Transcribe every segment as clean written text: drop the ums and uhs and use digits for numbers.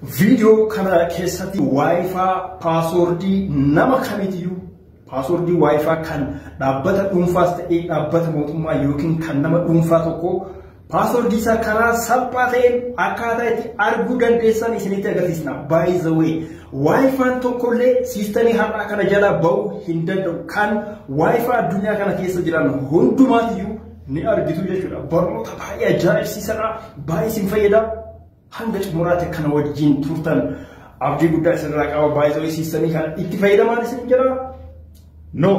Viidiyoo kana keessatti WiFi passwordii nama kamiitiyyuu passwordii WiFi kan dhaabbata dhuunfaas ta'ee dhaabbata mootummaa yookiin kan nama dhuunfaa tokko passwordii isaa karaa salphaa ta'een akkaataa itti arguu dandeessan isinitti agarsiisna. By the way, WiFi tokkollee siistemii har'aa kana jala ba'uu hin danda'u. Kan WiFi addunyaa kana keessa jiran hundumaatiyyuu ni argitu jechuudha. Barnoota baay'ee ajaa'ibsiisadha. Baay'ee isin fayyada. Hanga xumuraatti kana wajjin turtan abdii guddaa isinirraa qaba. Baay'ee siistemii kana itti fayyadamaan isin jira. No.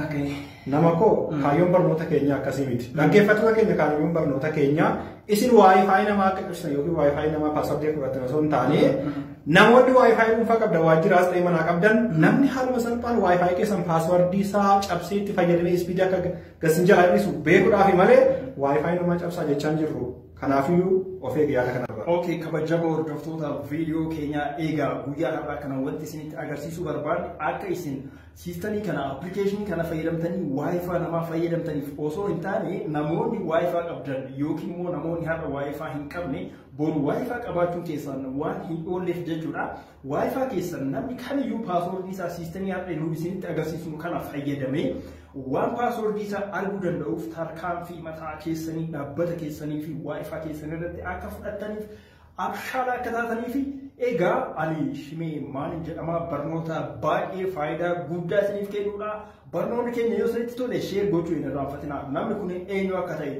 Okay. Nama ko kaayyoon barnoota keenya akkasii miti. Dhaggeeffattoota keenya kaayyoon barnoota keenya isin WiFi nama akka ibsan yookiin WiFi nama passwordii fudhatan osoo hin taane namoonni WiFi dhuunfaa qabdan waajjiraas ta'ee manaa qabdan namni haaluma salphaan WiFi keessan passwordii isaa cabsee itti fayyadamee ispiidii akka gasin jalaa hir'isu beekuudhaaf malee WiFi nama cabsaa jechaan jirru. Kanaafuu of eeggadhaa kanarra. Okay, kabajamoo hordoftoota viidiyoo keenya eegaa guyyaa har'aa kana wanti isinitti agarsiisuu barbaadu akka isin siistemii kana appilikeeshinii kana fayyadamtanii WiFi namaa fayyadamtaniif osoo hin taane namoonni WiFi qabdan yookiin immoo namoonni har'a WiFi hin qabne boru WiFi qabaachuun keessan waan hin oolleef jechuudha. WiFi keessan namni kamiyyuu passwordii isaa siistemii har'a nu isinitti agarsiisnu kana fayyadamee waan passwordii isaa arguu danda'uuf tarkaanfii mataa keessanii dhaabbata keessanii fi WiFi keessan irratti akka fudhattaniif abshaala akka taataniif egaa ani shimee maalin jedhama barnoota baay'ee faayidaa guddaa isiniif kennuudha. Barnoonni keenya yoo isinitti tole sheer gochuu hin irraanfatinaa. Namni kun eenyu akka ta'e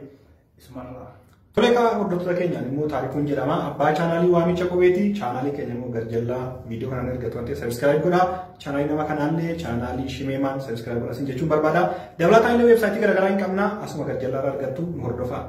isumarraa. Tole ka hordoftoota keenyaan immoo taarikuun jedhama. Abbaa chaanalii waamicha qubeeti. Chaanalii keenya immoo garjallaa viidiyoo kanaan ergatu wanti subscribe godhaa. Chaanalii nama kanaallee chaanalii shimeemaan subscribe godhaa jechuun barbaada. Dabalataan illee weebsaayitii garaagaraa hin qabna. Asuma garjallaa argattu nu hordofaa.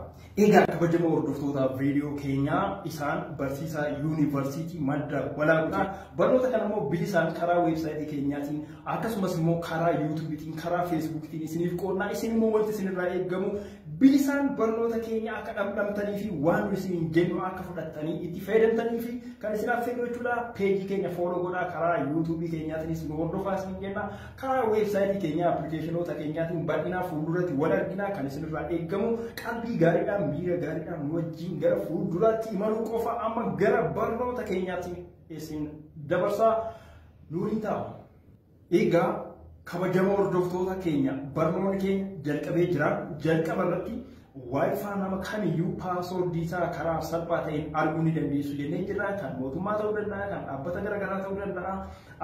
Egaa kabajamoo hordoftoota viidiyoo keenyaa isaan barsiisaa yuunivarsiitii madda walaabudha. Barnoota kana immoo bilisaan karaa weebsaayitii keenyaatiin akkasumas immoo karaa yuutuubiitiin karaa feesbuukiitiin isiniif qoonnaa. Isin immoo wanti isinirraa eeggamu bilisaan barnoota keenya akka dhamdhamtanii fi waan isin jennu akka fudhattanii itti fayyadamtanii fi kan isin affeerru jechuudha. Peejii keenya fooloo godhaa karaa yuutuubii keenyaatiinis nu hordofaa isin jenna. Karaa weebsaayitii keenyaa appilikeeshinoota keenyaatiin bal'inaa fuulduratti wal arginaa kan isinirraa eeggamu qalbii gaariidhaan miira gaariidhaan nu wajjin gara fuulduraatti imaluu qofa amma gara barnoota keenyaatti isin dabarsaa nuun ta'a. Egaa kabajamoo hordoftoota keenya barnoonni keenya jalqabee jira. Jalqaba irratti WiFi nama kamiyyuu passwordii isaa karaa salphaa ta'een arguu ni dandeessu jennee jirra. Kan mootummaa ta'uu danda'a, kan dhaabbata garaagaraa ta'uu danda'a,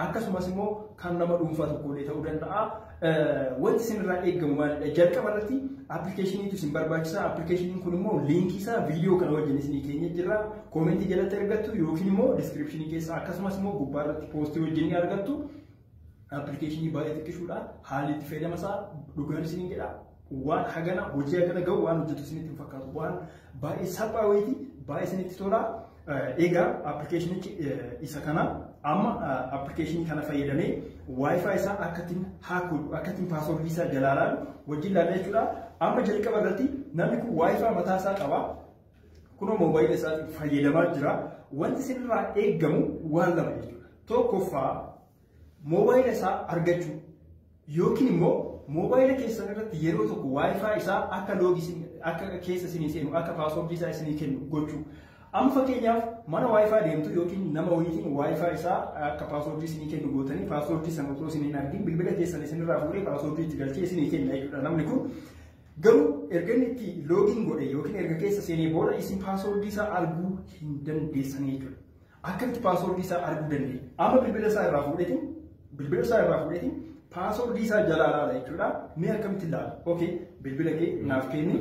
akkasumas immoo kan nama dhuunfaa tokkollee ta'uu danda'a. Wanti isinirraa eeggamu maalidha? Jalqaba irratti appilikeeshiniitu isin barbaachisa. Appilikeeshiniin kun immoo liinkii isaa viidiyoo kana wajjin isinii keenya jirra. Koomentii jalatti argattu yookiin immoo diskiripshinii keessa akkasumas immoo gubbaa irratti poostii wajjin ni argattu. Appilikeeshinii baay'ee xiqqishuudha. Haalli itti fayyadama isaa dhugaan isinii jedha. Waan hagana hojii hagana ga'u waan hojjetu isinitti hin fakkaatu. Waan baay'ee salphaa wayiiti baay'ee isinitti tola. Egaa appilikeeshinichi isa kana amma appilikeeshinii kana fayyadamee WiFi isaa akkattiin haakuu akkattiin passwordii isaa jalaalaan wajjin ilaalla jechuudha. Amma jalqaba irratti namni kun WiFi mataa isaa qaba. Kunoo moobaayila isaatiin fayyadamaa jira. Wanti isinirraa eeggamu waan lama jechuudha. Tokkoffaa moobaayila isaa argachuu yookiin immoo moobaayila keessan irratti yeroo tokko WiFi isaa akka loogiin akka keessa isinii seenu akka passwordii isaa isinii kennu gochuu. Amma fakkeenyaaf mana WiFi deemtu yookiin nama wayiitiin WiFi isaa akka passwordii isinii kennu gootanii passwordii sana otoo isin hin argin bilbila keessan isinirraa fuudhee passwordii itti galchee isinii kenna jechuudha. Namni kun garuu erga inni itti loogiin godhe yookiin erga keessa seenee booda isin passwordii isaa arguu hin dandeessan jechuudha. Akkamitti passwordii isaa arguu dandeenya? Amma bilbila isaa irraa fuudheetiin passwordii isaa jalaa laala jechuudha. Mee akkamitti ilaala? Okay, bilbila kee naaf kenni.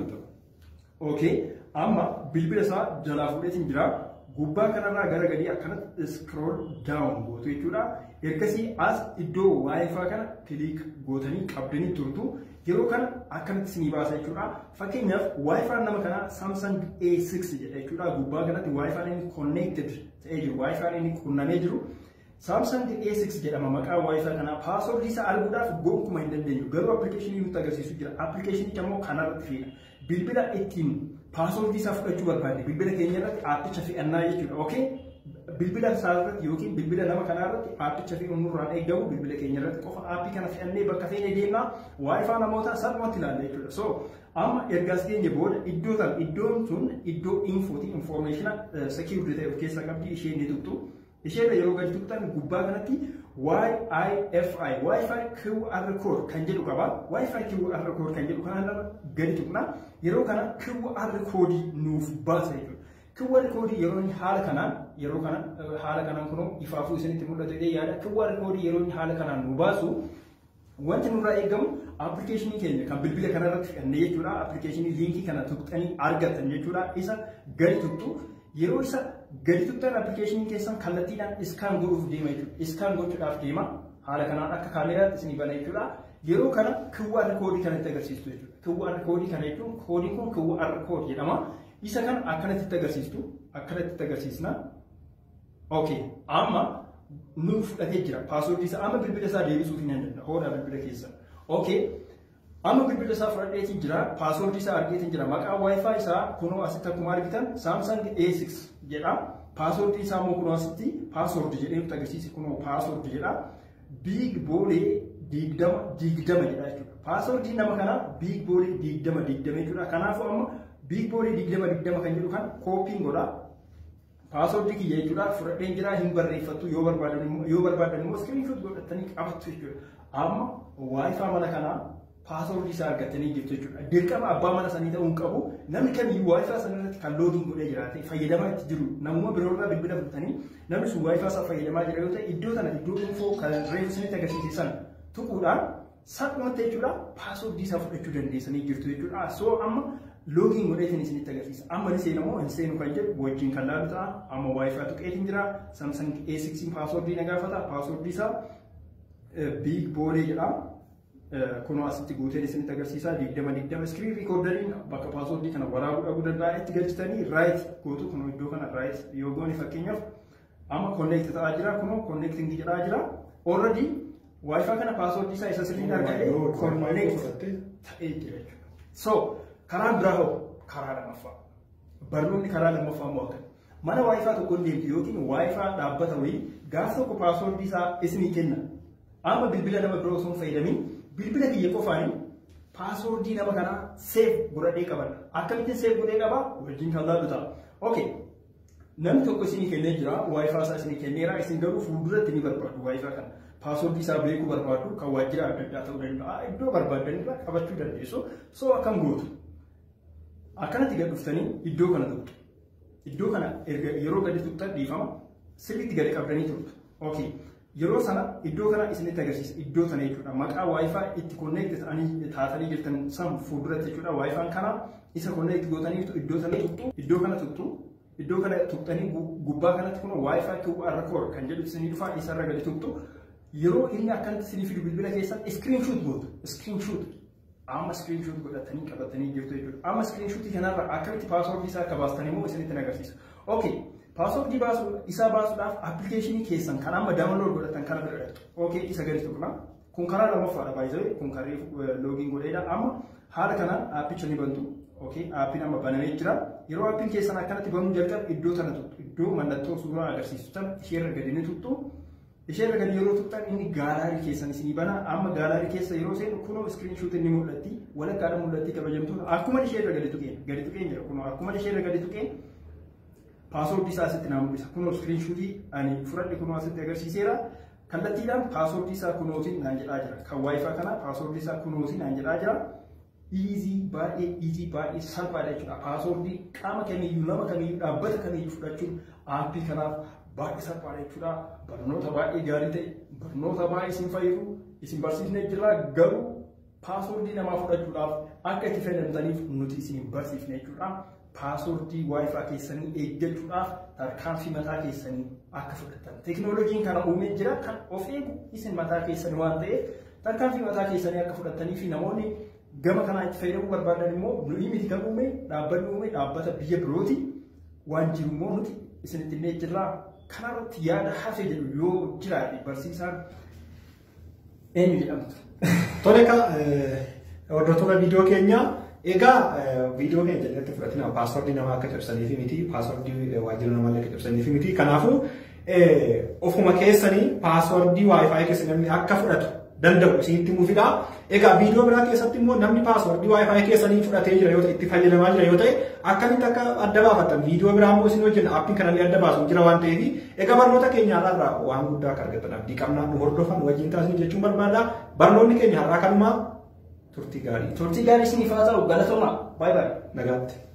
Okay, amma bilbila isaa jalaa fuudheetiin jira. Gubbaa kanarraa gara gadii akkanatti scroll down gootu jechuudha. Ergasii as iddoo WiFi kana kiliik gootanii qabdanii turtu. Yeroo kana akkamitti isinii baasa jechuudha. Fakkeenyaaf WiFi nama kanaa Samsung A6 jedha jechuudha. Gubbaa kanatti WiFi inni connected ta'ee jiru. WiFi inni qunnamee jiru. Samsung A6 jedhama maqaa WiFi kana passwordii isaa arguudhaaf gonkumaa hin dandeenyu. Garuu appilikeeshinii nutti agarsiisu jira. Appilikeeshinicha immoo kanarratti fe'ina. Bilbila ittiin passwordii isaa fudhachuu barbaadne bilbila keenya irratti aappicha fe'annaa jechuudha. Okay? bilbila isaarratti yookiin bilbila nama kanaarratti aappicha fi nurraan eeggamu bilbila keenya irratti qofa aappii kana fe'annee bakka feene deemna waayifaa namoota salphumatti ilaalla jechuudha. So amma ergaas keenya booda iddoon sun iddoo infooti informationa security ta'e of keessaa qabdi isheen ni tuqxu. Isheen yeroo gadi tuqxan gubbaa kanatti Wi-Fi QR code kan jedhu qaba. Wi-Fi QR code kan jedhu kana gadi tuqna. Yeroo kana QR code nuuf baasa jechuudha. QR code yeroo inni haala kanaan kunoo ifaafuu isinitti mul'atu jedhee yaada. QR code yeroo inni haala kanaan nu baasu wanti nurraa eegamu applicationii keenya kan bilbila kanarratti fe'annee jechuudha. Applicationii liinkii kana tuqxanii argattan jechuudha. Isa gadi tuqxu. Yeroo isa gadi tuqxan applicationii keessan kallattiidhaan iskaan godhuuf deema jechuudha. Iskaan gochuudhaaf deema. Haala kanaan akka kaameraatti isinii bana jechuudha. Yeroo kana QR code kanatti agarsiistu jechuudha. QR code kana jechuun koodiin kun QR code jedhama. Isa kan akkanatti agarsiistu. Akkanatti agarsiisna. Okay. Amma nu fudhatee jira. Password isa amma bilbila isaa deebisuuf hin danda'u. Hoodha bilbila keessa. Okay. Amma bilbila isaa fudhateetiin jira. Password isaa argeetiin jira. Maqaa Wi-Fi isaa kunoo asitti akkuma argitan Samsung A6 jedha. Password isaa immoo kunoo asitti password jedhee nutti agarsiisi kunoo password jedha. Big Booda 20 jedha jechuudha. Password nama kana Big Booda 20 jechuudha. Kanaafuu amma Big Booda 20 kan jedhu kan copying godha. Password kiyya jechuudha. Fudhadheen jira hin barreeffattu yoo barbaadan immoo screenshot godhatanii qabattu jechuudha. Amma Wi-Fi mana kanaa password isaa argatanii jirtu jechuudha. Dirqama abbaa mana sanii ta'uu hin qabu. Namni kamiyyuu Wi-Fi sanarratti kan login godhee jiraate fayyadamaa itti jiru. Namuma biroorraa bilbila fudhatanii namni sun Wi-Fi isaa fayyadamaa jira yoo ta'e iddoo sana iddoo info kan reefu isinitti agarsiisan tuquudhaan salphumatti jechuudha password isaa fudhachuu dandeessanii jirtu jechuudha. So amma login godheetiin isinitti agarsiisa. Amma ni seenamoo hin seenu kan jedhu wajjin kan laalu ta'a. Amma Wi-Fi tuqeetiin jira. Samsung A6 password na gaafata. Password isaa Big Booda jedhama. Kuno asitti guuteen isinitti agarsiisa 20 screen recorderiin bakka password kana waraabuu danda'a itti galchitanii right gootu kuno iddoo kana right yoo goone fakkeenyaaf amma connect ta'aa jira kuno connecting jedhaa jira already Wi-Fi kana password isaa isa sirriin argatee connect ta'ee jira jechuudha. So karaa biraa hoo karaa lammaffaa barnoonni karaa lammaffaa immoo akka mana Wi-Fi tokko deemtu yookiin Wi-Fi dhaabbata wayii gaaf tokko password isaa isinii kenna. Amma bilbila nama biroo osoo hin fayyadamin bilbila kiyya qofaanii password nama kana save godhadhee qaban. Akkamittiin save godhee qaba wajjin kan laallu ta'a. Okay. Namni tokko isinii kennee jira Wi-Fi isaa isinii kenneera isin garuu fuulduratti ni barbaadu Wi-Fi kana. Password isaa beekuu barbaadu kan waajjira adda addaa ta'uu danda'a. Iddoo barbaadanirraa qabachuu dandeessu. So akkam gootu. Akkanatti gad dhuftanii iddoo kana tuqxu. Iddoo kana yeroo gadi tuqxan dhiifama sirriitti gadi qabdanii tuqxu. Okay. Yeroo sana iddoo kana isinitti agarsiisa iddoo sana jechuudha. Maqaa Wi-Fi itti connect taatanii jirtan san fuulduratti jechuudha. Wi-Fi kana isa connect gootanii iddoo sana tuqxu. Iddoo kana tuqxu. Iddoo kana tuqxanii gubbaa kanatti kun Wi-Fi QR code kan jedhu isinii dhufa isarra gadi tuqxu. Yeroo inni akkanatti isinii fidu bilbila keessan screenshot gootu. Screenshot. Amma screenshot godhatanii qabatanii jirtu jechuudha. Amma screenshot kanarra akkamitti password isaa akka baastan immoo isinitti agarsiisa. Okay. Password isaa baasuudhaaf application keessan kan amma download godhatan kana godhatu. Okay, isa gadi tuqna. Kun karaa lammaffaadha baay'ee kun karee login godheedha. Amma haala kanaan appicha ni bantu. Okay, appiin amma banamee jira. Yeroo appiin keessan akkanatti banuu jalqabu iddoo tana tuqxu. Iddoo mallattoo suuraa agarsiisu tan isheerra gadi ni tuqxu. Isheerra gadi yeroo tuqxan inni gaalaarii keessan isinii bana. Amma gaalaarii keessa yeroo seenu kunoo screenshot inni mul'atti. Walakkaadha mul'atti kabajamtuun akkuma isheerra gadi tuqeen jira. Kunoo akkuma isheerra gadi tuqeen password isaa asitti naa mul'isa. Kunoo screenshotii ani fudhadhe kunoo asitti agarsiiseera. Kallattiidhaan password isaa kunootiin naan jedhaa jira. Kan Wi-Fi kana password isaa kunootiin naan jedhaa jira. Easy baay'ee salphaadha jechuudha. Password qaama kamiyyuu nama kamiyyuu dhaabbata kamiyyuu fudhachuun aappii kanaaf baay'ee salphaadha jechuudha. Barnoota baay'ee gaarii ta'e barnoota baay'ee isin fayyadu isin barsiifnee jira garuu password namaa fudhachuudhaaf akka itti fayyadamtaniif nuti isin barsiifne jechuudha. Password Wi-Fi keessanii eeggachuudhaaf tarkaanfii mataa keessanii akka fudhatan. Teknooloojiin kana uumee jira kan of eegu isin mataa keessanii waan ta'eef tarkaanfii mataa keessanii akka fudhatanii fi namoonni gama kanaa itti fayyadamuu barbaadan immoo nuyi miti kan uume dhaabbanni uume dhaabbata biyya birooti waan jiru immoo nuti isinitti illee jirra. Kanarratti yaada hafe jedhu yoo jiraate barsiisaan eenyu jedhamtu. Tole ka hordoftoota viidiyoo keenyaa egaa viidiyoo keenya jalatti fudhatina password nama akka cabsanii fi miti password waajjira nama akka cabsanii fi miti. Kanaafuu ofuma keessanii paaswordii Wi-Fi keessanii namni akka fudhatu danda'u isinitti muufidha. Egaa viidiyoo biraa keessatti immoo namni paaswordii Wi-Fi keessanii fudhatee jira yoo ta'e itti fayyadamaa jira yoo ta'e akkamitti akka adda baafatan viidiyoo biraa immoo isin hojjenna Appiin kanallee adda baasu jira waan ta'eef egaa barnoota keenya irraa waan guddaa akka argatan abdii qabnaa nu hordofan wajjin taasisan jechuun barbaada. Barnoonni keenya har'aa kanuma turtii gaarii. Turtii gaarii isiniif haa ta'u galatooma. Bye bye. Nagaatti.